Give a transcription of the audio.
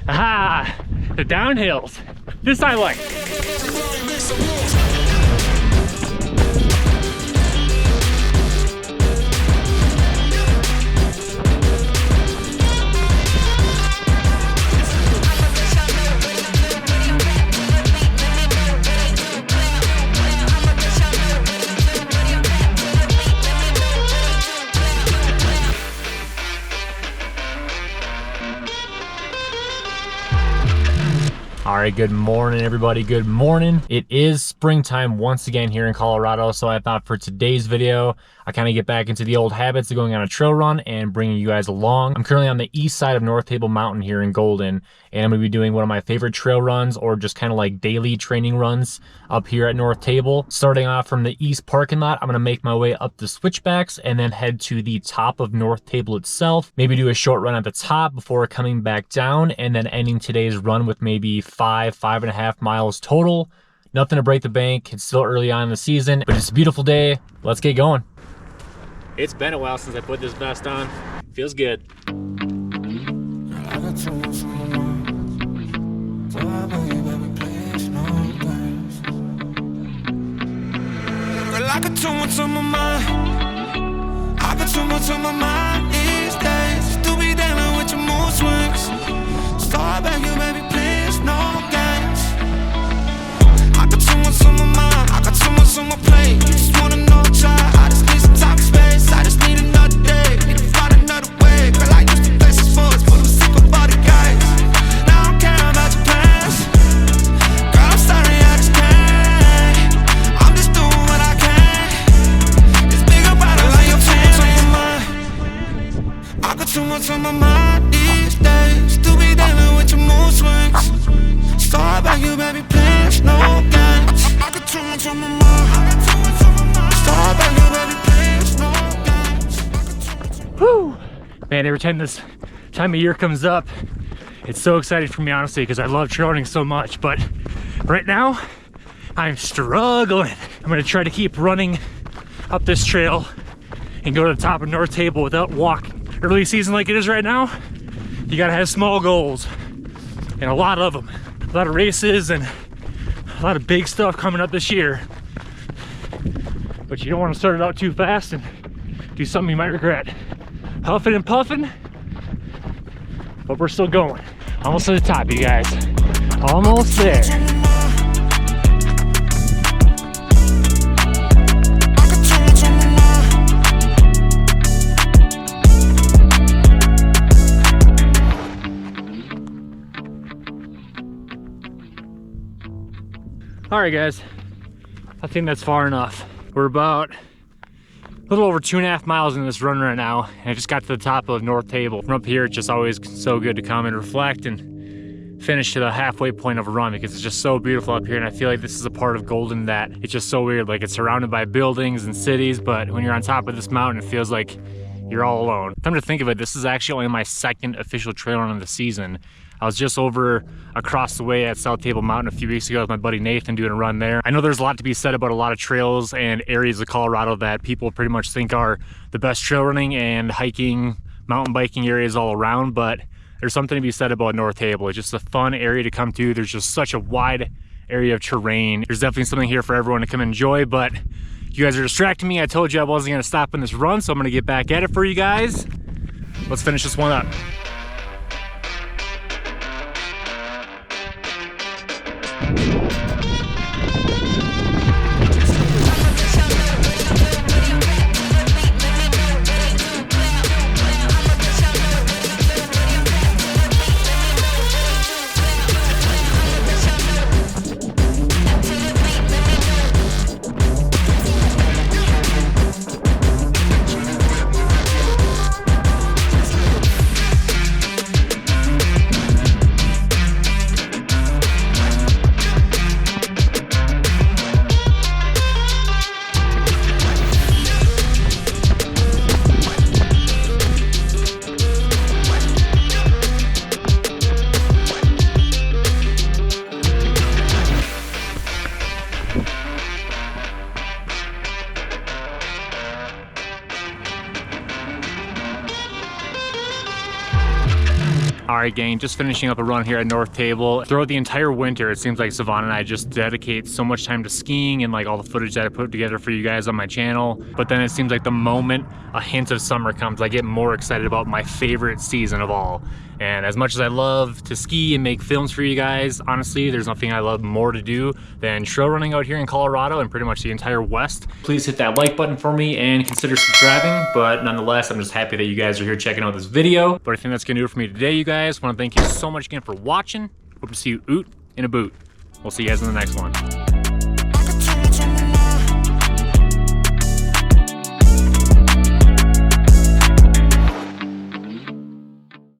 Ah, the downhills. This I like. All right, good morning, everybody. Good morning. It is springtime once again here in Colorado, so I thought for today's video, I kind of get back into the old habits of going on a trail run and bringing you guys along. I'm currently on the east side of North Table Mountain here in Golden, and I'm gonna be doing one of my favorite trail runs, or just kind of like daily training runs up here at North Table. Starting off from the east parking lot, I'm gonna make my way up the switchbacks and then head to the top of North Table itself. Maybe do a short run at the top before coming back down, and then ending today's run with maybe 5.5 miles total. Nothing to break the bank. It's still early on in the season, but it's a beautiful day. Let's get going. It's been a while since I put this vest on. Feels good. I got too much on my mind. I got too much on my mind these days. To be dealing with your mood swings. So I beg you, baby, please, no games. I got too much on my mind. I got too much on my plate. You just wanna know try. I just need some time space. I just need another day. Need to find another way. Girl, I used to play some sports, but I'm sick of all the guys. Now I don't care about your plans. Girl, I'm sorry, I just can't. I'm just doing what I can. It's bigger about it like your plans on your mind. I got too much on my mind these days. To be dealing with your mood swings. So I beg you, baby, please, no games. I got too much on my mind. So I beg you, baby, please, no games. Whew. Man, every time this time of year comes up, it's so exciting for me, honestly, because I love trail running so much. But right now, I'm struggling. I'm gonna try to keep running up this trail and go to the top of North Table without walking. Early season like it is right now, you gotta have small goals, and a lot of them. A lot of races and a lot of big stuff coming up this year. But you don't want to start it out too fast and do something you might regret. Huffing and puffing, but we're still going. Almost to the top, you guys. Almost there. All right, guys, I think that's far enough. We're about a little over 2.5 miles in this run right now, and I just got to the top of North Table. From up here, it's just always so good to come and reflect and finish to the halfway point of a run, because it's just so beautiful up here. And I feel like this is a part of Golden that it's just so weird. Like, it's surrounded by buildings and cities, but when you're on top of this mountain, it feels like you're all alone. Come to think of it, this is actually only my second official trail run of the season. I was just over across the way at South Table Mountain a few weeks ago with my buddy Nathan doing a run there. I know there's a lot to be said about a lot of trails and areas of Colorado that people pretty much think are the best trail running and hiking, mountain biking areas all around, but there's something to be said about North Table. It's just a fun area to come to. There's just such a wide area of terrain. There's definitely something here for everyone to come enjoy, but you guys are distracting me. I told you I wasn't gonna stop in this run, so I'm gonna get back at it for you guys. Let's finish this one up. Alright gang, just finishing up a run here at North Table. Throughout the entire winter, it seems like Savannah and I just dedicate so much time to skiing and like all the footage that I put together for you guys on my channel. But then it seems like the moment a hint of summer comes, I get more excited about my favorite season of all. And as much as I love to ski and make films for you guys, honestly, there's nothing I love more to do than trail running out here in Colorado and pretty much the entire West. Please hit that like button for me and consider subscribing. But nonetheless, I'm just happy that you guys are here checking out this video. But I think that's gonna do it for me today, you guys. Want to thank you so much again for watching. Hope to see you oot in a boot. We'll see you guys in the next one.